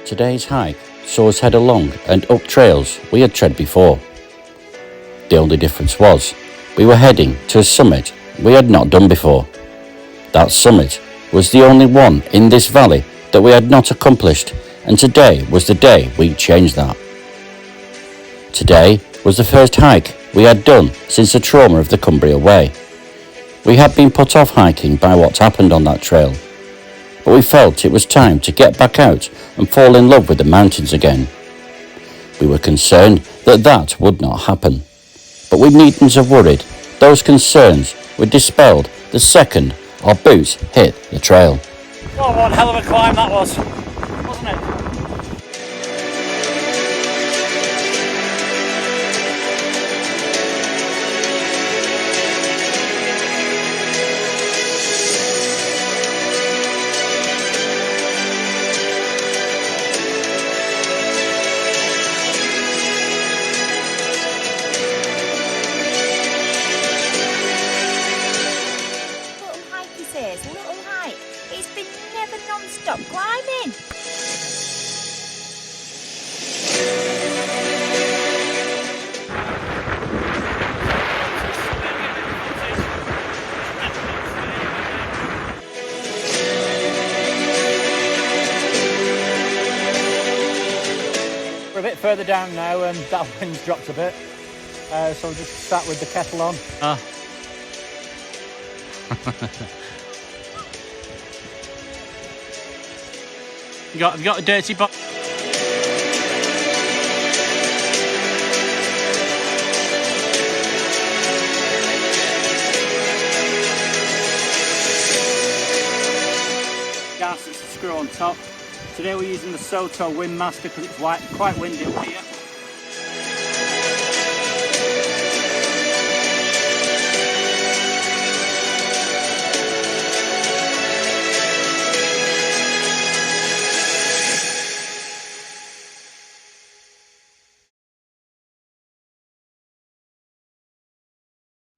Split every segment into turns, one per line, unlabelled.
Today's hike saw us head along and up trails we had tread before. The only difference was we were heading to a summit we had not done before. That summit was the only one in this valley that we had not accomplished, and today was the day we changed that. Today was the first hike we had done since the trauma of the Cumbria Way. We had been put off hiking by what happened on that trail, but we felt it was time to get back out and fall in love with the mountains again. We were concerned that that would not happen, but we needn't have worried. Those concerns were dispelled the second our boots hit the trail.
Oh, what a hell of a climb that was, wasn't it?
Non-stop climbing.
We're a bit further down now and that wind's dropped a bit, so we'll just start with the kettle on. Have you got a dirty box? Gas, it's a screw on top. Today we're using the Soto Windmaster because it's quite windy up here.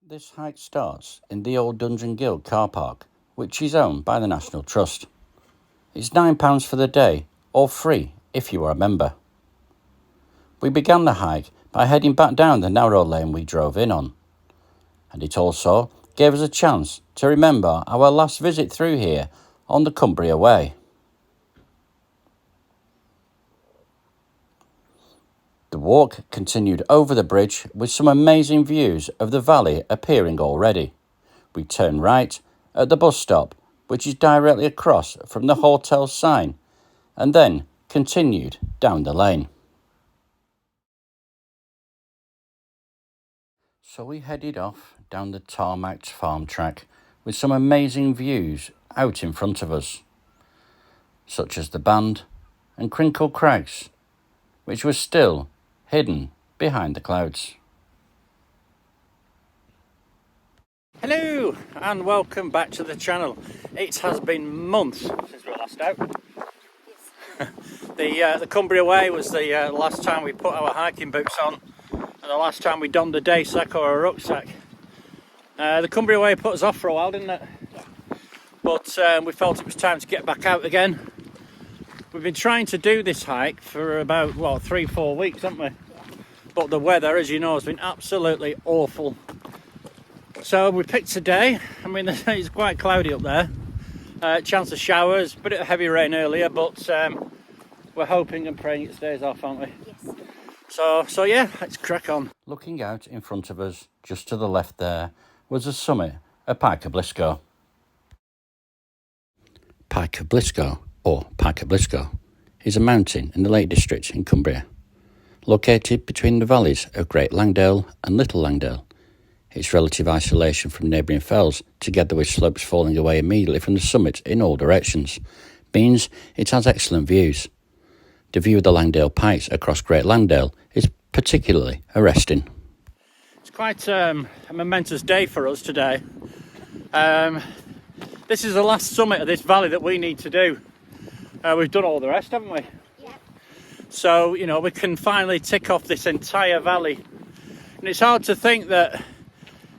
This hike starts in the old Dungeon Guild car park, which is owned by the National Trust. It's £9 for the day, or free if you are a member. We began the hike by heading back down the narrow lane we drove in on, and it also gave us a chance to remember our last visit through here on the Cumbria Way. The walk continued over the bridge with some amazing views of the valley appearing already. We turned right at the bus stop, which is directly across from the hotel sign, and then continued down the lane. So we headed off down the tarmacked farm track with some amazing views out in front of us, such as the Band and Crinkle Crags, which was still hidden behind the clouds.
Hello and welcome back to the channel. It has been months since we were last out. Yes. The Cumbria Way was the last time we put our hiking boots on and the last time we donned a day sack or a rucksack. The Cumbria Way put us off for a while, didn't it? But we felt it was time to get back out again. We've been trying to do this hike for about, 3-4 weeks, haven't we? But the weather, as you know, has been absolutely awful. So we picked today. I mean, it's quite cloudy up there. Chance of showers, bit of heavy rain earlier, but we're hoping and praying it stays off, aren't we? Yes. So yeah, let's crack on.
Looking out in front of us, just to the left there, was the summit of Pike O Blisco. Pike O Blisco, or Pike O Blisco, is a mountain in the Lake District in Cumbria. Located between the valleys of Great Langdale and Little Langdale, its relative isolation from neighbouring fells, together with slopes falling away immediately from the summit in all directions, means it has excellent views. The view of the Langdale Pikes across Great Langdale is particularly arresting.
It's quite a momentous day for us today. This is the last summit of this valley that we need to do. We've done all the rest, haven't we?
Yeah.
So, we can finally tick off this entire valley. And it's hard to think that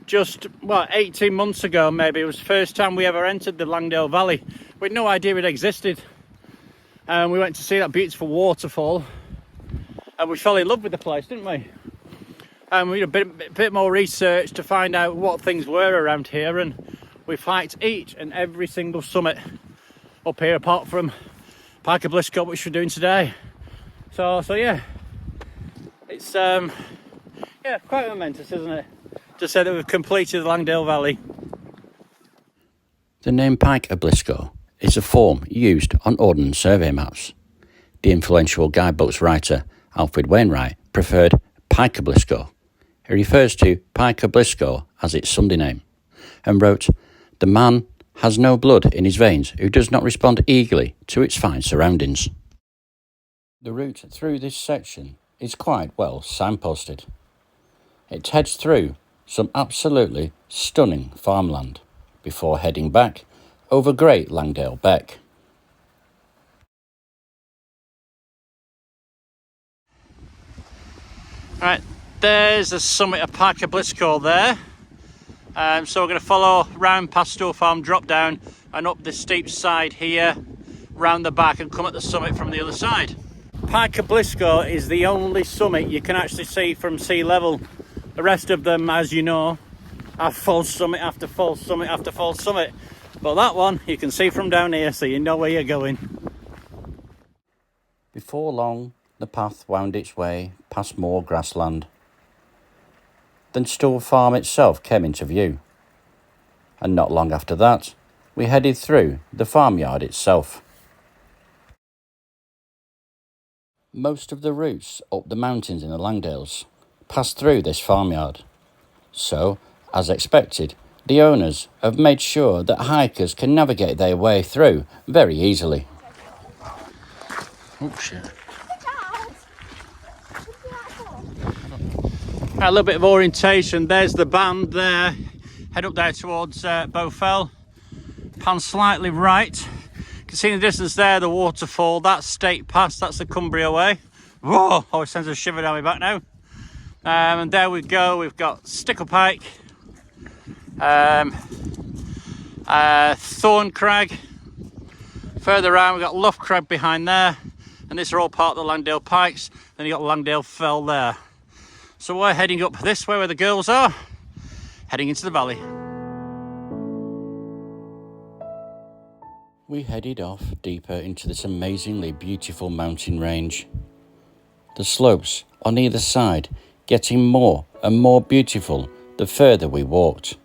just, 18 months ago maybe, it was the first time we ever entered the Langdale Valley. We had no idea it existed. and we went to see that beautiful waterfall, and we fell in love with the place, didn't we? And we did a bit more research to find out what things were around here, and we've hiked each and every single summit up here apart from Pike O Blisco, which we're doing today. So yeah, it's quite momentous, isn't it, to say that we've completed the Langdale Valley.
The name Pike O Blisco is a form used on ordnance survey maps. The influential guidebooks writer Alfred Wainwright preferred Pike O Blisco. He refers to Pike O Blisco as its Sunday name, and wrote, "The man has no blood in his veins who does not respond eagerly to its fine surroundings." The route through this section is quite well signposted. It heads through some absolutely stunning farmland before heading back over Great Langdale Beck.
Right, there's the summit of Pike O Blisco there. So we're going to follow round past Stowe Farm, drop down and up this steep side here, round the back, and come at the summit from the other side. Pike O Blisco is the only summit you can actually see from sea level. The rest of them, as you know, are false summit after false summit after false summit. But that one you can see from down here, so you know where you're going.
Before long, the path wound its way past more grassland. Then Stowe Farm itself came into view. And not long after that, we headed through the farmyard itself. Most of the routes up the mountains in the Langdales pass through this farmyard. So, as expected, the owners have made sure that hikers can navigate their way through very easily.
Oh shit. A little bit of orientation. There's the band there. Head up there towards Bowfell. Pan slightly right. You can see in the distance there the waterfall. That's State Pass. That's the Cumbria Way. Whoa! Oh, it sends a shiver down my back now. And there we go. We've got Stickle Pike, Thorn Crag. Further around, we've got Luff Crag behind there. And these are all part of the Langdale Pikes. Then you've got Langdale Fell there. So we're heading up this way where the girls are, heading into the valley.
We headed off deeper into this amazingly beautiful mountain range. The slopes on either side getting more and more beautiful the further we walked.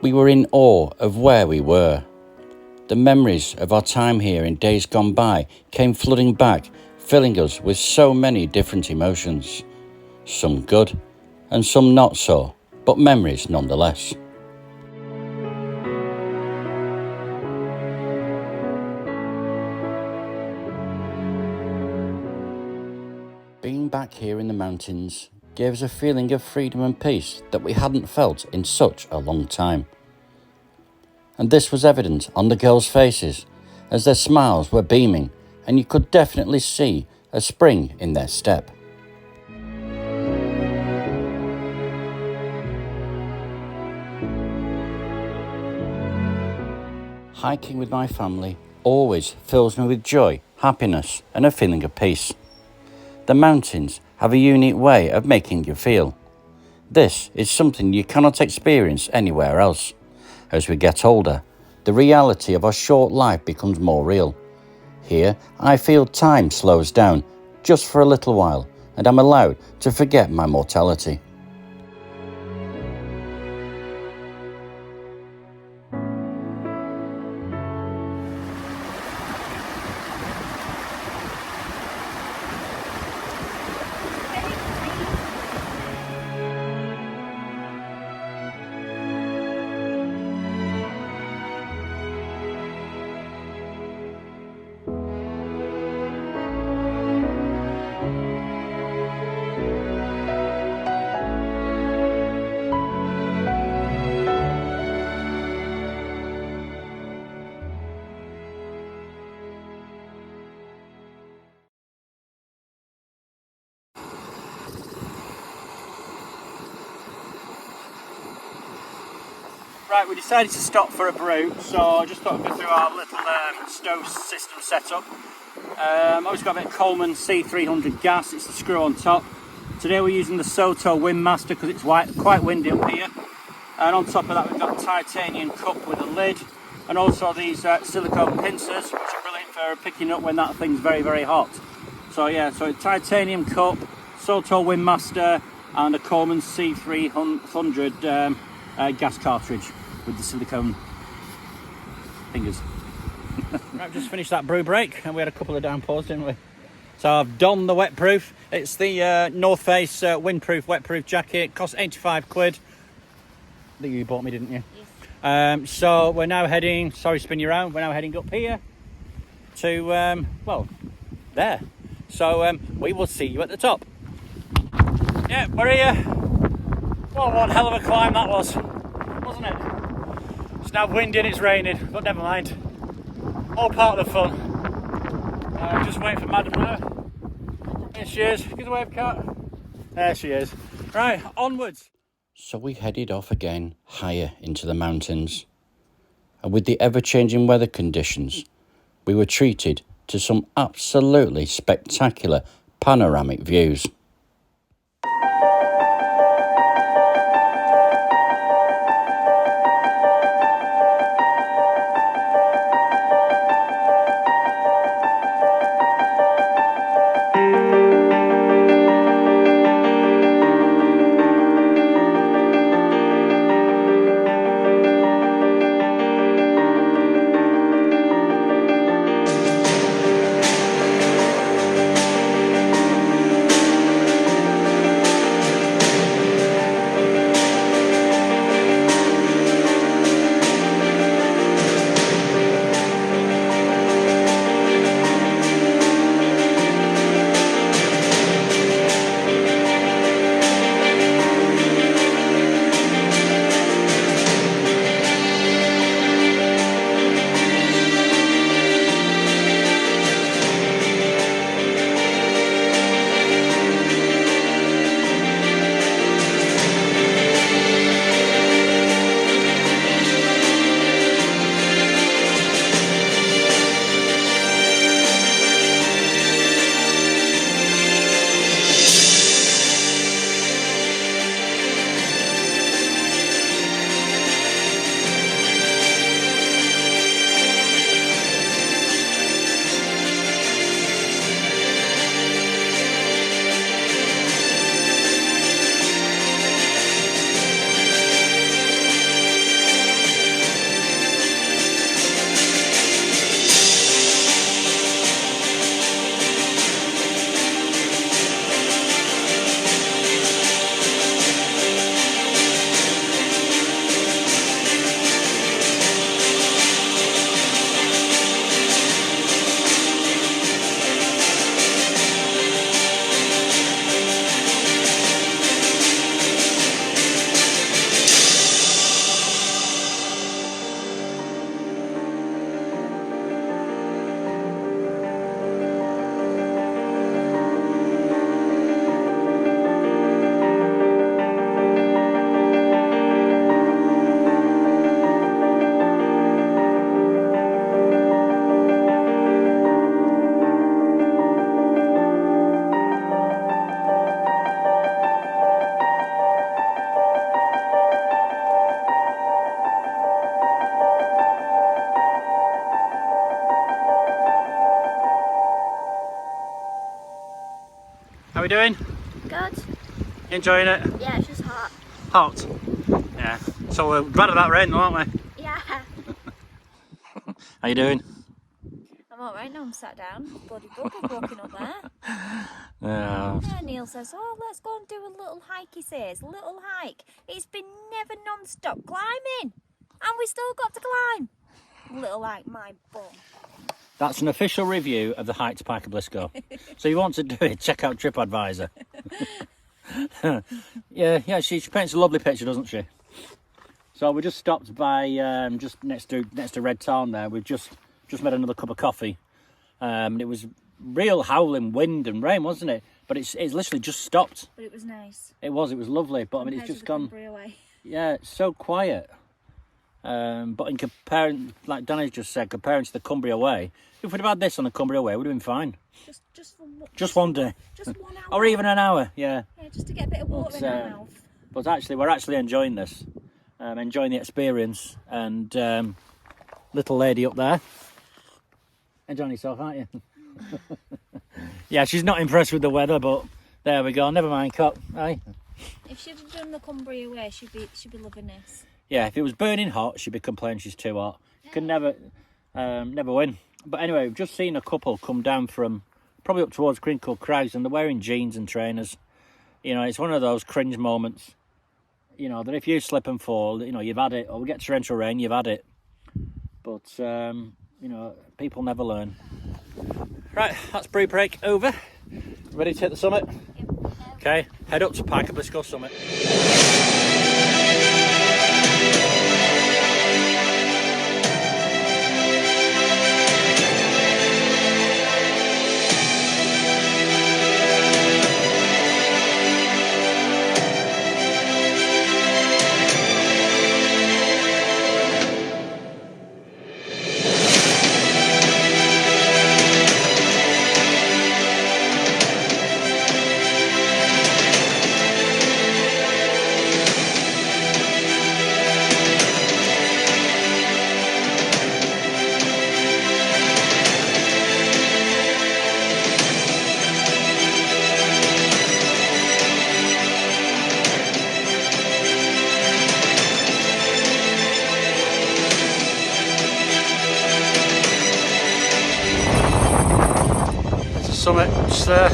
We were in awe of where we were. The memories of our time here in days gone by came flooding back, filling us with so many different emotions. Some good and some not so, but memories nonetheless. Being back here in the mountains gave us a feeling of freedom and peace that we hadn't felt in such a long time. And this was evident on the girls' faces as their smiles were beaming, and you could definitely see a spring in their step. Hiking with my family always fills me with joy, happiness, and a feeling of peace. The mountains have a unique way of making you feel. This is something you cannot experience anywhere else. As we get older, the reality of our short life becomes more real. Here, I feel time slows down just for a little while, and I'm allowed to forget my mortality.
Right, we decided to stop for a brew, so I just thought I'd go through our little stove system setup. Obviously got a bit of Coleman C300 gas, it's the screw on top. Today we're using the Soto Windmaster because it's quite windy up here. And on top of that we've got a titanium cup with a lid, and also these silicone pincers, which are brilliant for picking up when that thing's very, very hot. So yeah, so a titanium cup, Soto Windmaster, and a Coleman C300 gas cartridge with the silicone fingers. Right, just finished that brew break and we had a couple of downpours, didn't we? So I've donned the wetproof. It's the North Face windproof wetproof jacket. Cost 85 quid. That you bought me, didn't you? Yes. So we're now heading, sorry spin you around, we're now heading up here to, well, there. So we will see you at the top. Yeah, we're here. Well, one hell of a climb that was, wasn't it? It's now windy and it's raining, but never mind. All part of the fun. Just waiting for Madam now. Here she is. Give the wave, cat. There she is. Right, onwards.
So we headed off again higher into the mountains. And with the ever-changing weather conditions, we were treated to some absolutely spectacular panoramic views.
How are we doing?
Good.
Enjoying it?
Yeah, it's just hot.
Hot? Yeah. So we're glad of that rain though, aren't we?
Yeah.
How you doing?
I'm alright now, I'm sat down. Bloody bugger's walking up there.
Yeah.
Yeah, Neil says, oh, let's go and do a little hike, he says. Little hike. It's been never non-stop climbing. And we still got to climb. Little hike, my bum.
That's an official review of the hike to Pike O Blisco. So you want to do it, check out TripAdvisor. yeah, she paints a lovely picture, doesn't she? So we just stopped by just next to Red Tarn there. We've just made another cup of coffee. It was real howling wind and rain, wasn't it? But it's literally just stopped.
But it was nice.
It was lovely. But I mean, it's just gone.
Away.
Yeah, it's so quiet. But in comparing, like Danny's just said, comparing to the Cumbria Way, if we'd have had this on the Cumbria Way, we'd have been fine. Just one day.
Just 1 hour.
Or even an hour, yeah.
Yeah, just to get a bit of water in our mouth.
But actually, we're actually enjoying this. Enjoying the experience. And little lady up there. Enjoying yourself, aren't you? Yeah, she's not impressed with the weather, but there we go. Never mind, Cop. Aye.
If she'd have done the Cumbria Way, she'd be loving this.
Yeah, if it was burning hot, she'd be complaining she's too hot. You can never win. But anyway, we've just seen a couple come down from probably up towards Crinkle Crags, and they're wearing jeans and trainers. You know, it's one of those cringe moments, you know, that if you slip and fall, you know, you've had it. Or we get torrential rain, you've had it. But, you know, people never learn. Right, that's pre-break over. Ready to hit the summit?
Yep.
Okay, head up to Pike O Blisco summit. Summit just there.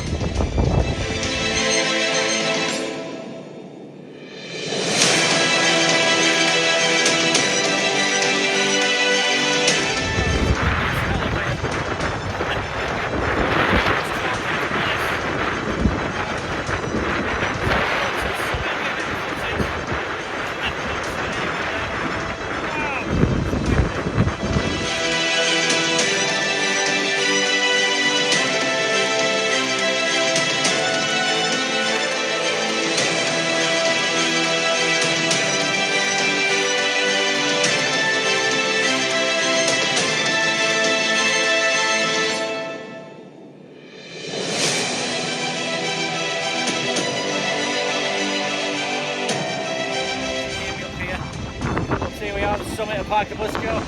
Here we are, the summit of Pike O Blisco.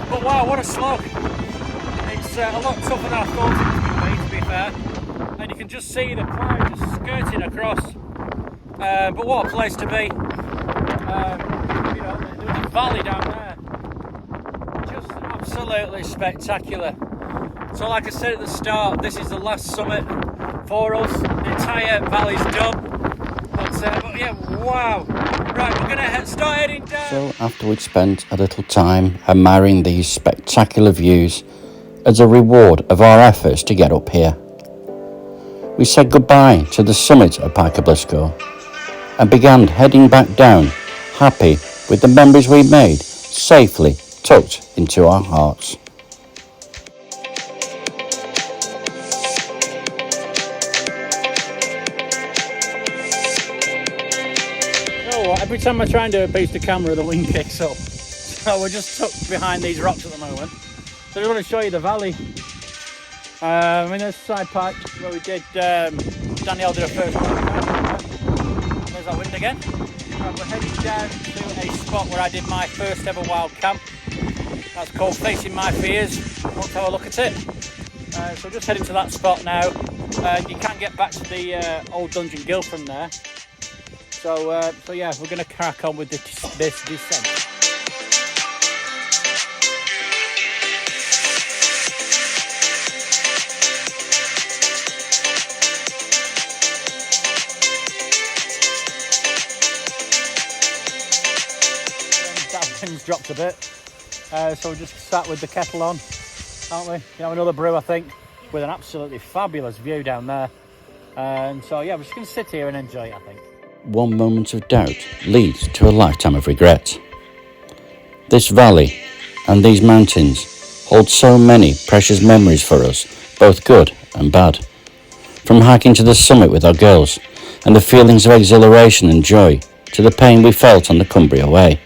But wow, what a slog! It's a lot tougher than I thought it would be, to be fair. And you can just see the cloud just skirting across. But what a place to be! You know, there's a valley down there, just absolutely spectacular. So, like I said at the start, this is the last summit for us. The entire valley's done. But yeah, wow. Right, we're gonna start heading down.
So after we'd spent a little time admiring these spectacular views as a reward of our efforts to get up here, we said goodbye to the summit of Pike O Blisco and began heading back down, happy with the memories we made safely tucked into our hearts.
Every time I try and do a piece to camera, the wind kicks up. So we're just tucked behind these rocks at the moment. So I just want to show you the valley. I mean, there's side park where we did, Danielle did her first one. There's that wind again. Right, we're heading down to a spot where I did my first ever wild camp. That's called Facing My Fears. Let's have a look at it. So just heading to that spot now. You can get back to the old Dungeon Guild from there. So yeah, we're going to crack on with this descent. That wind's dropped a bit, so we just sat with the kettle on, aren't we? You have another brew, I think, with an absolutely fabulous view down there. And so yeah, we're just going to sit here and enjoy it, I think.
One moment of doubt leads to a lifetime of regret. This valley and these mountains hold so many precious memories for us, both good and bad. From hiking to the summit with our girls, and the feelings of exhilaration and joy to the pain we felt on the Cumbria Way.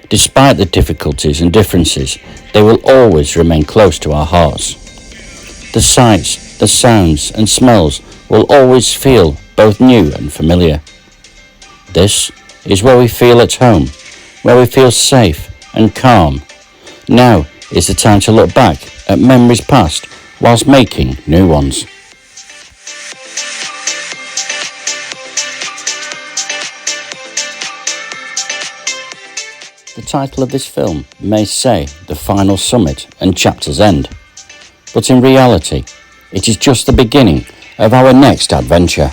Despite the difficulties and differences, they will always remain close to our hearts. The sights, the sounds and smells will always feel both new and familiar. This is where we feel at home, where we feel safe and calm. Now is the time to look back at memories past whilst making new ones. The title of this film may say The Final Summit and Chapter's End, but in reality, it is just the beginning of our next adventure.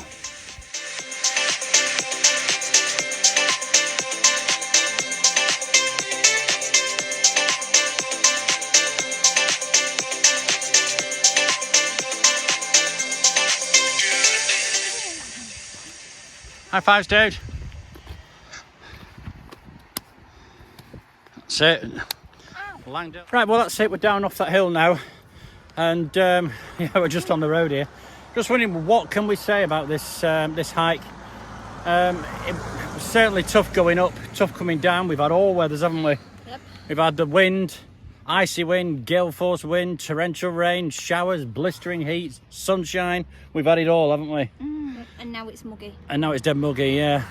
High fives, dude. That's it. Langdale. Right, well that's it. We're down off that hill now, and yeah, we're just on the road here. Just wondering, what can we say about this this hike? It was certainly tough going up, tough coming down. We've had all weathers, haven't we?
Yep.
We've had the wind, icy wind, gale force wind, torrential rain, showers, blistering heat, sunshine. We've had it all, haven't we?
And now it's muggy.
And now it's dead muggy, yeah.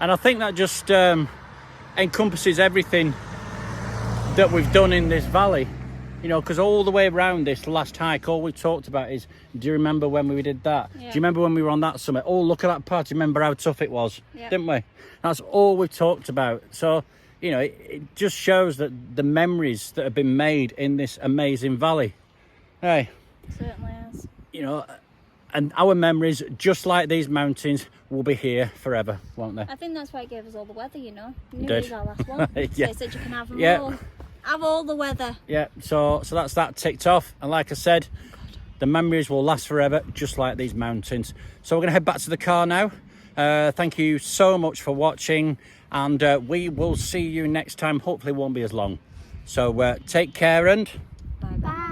And I think that just encompasses everything that we've done in this valley, you know, because all the way around this last hike, all we talked about is, do you remember when we did that?
Yeah.
Do you remember when we were on that summit? Oh, look at that part. Do you remember how tough it was?
Yeah.
Didn't we? That's all we've talked about. So, you know, it just shows that the memories that have been made in this amazing valley. Hey,
Certainly has.
you know, and our memories, just like these mountains, will be here forever, won't they?
I think that's why it gave us all the weather, you know.
Did.
It was our last one.
Yeah.
They said you can have them
Yeah.
all. Have all the weather.
Yeah, so that's that ticked off. And like I said, the memories will last forever, just like these mountains. So we're going to head back to the car now. Thank you so much for watching, and we will see you next time. Hopefully it won't be as long. So take care and...
Bye-bye.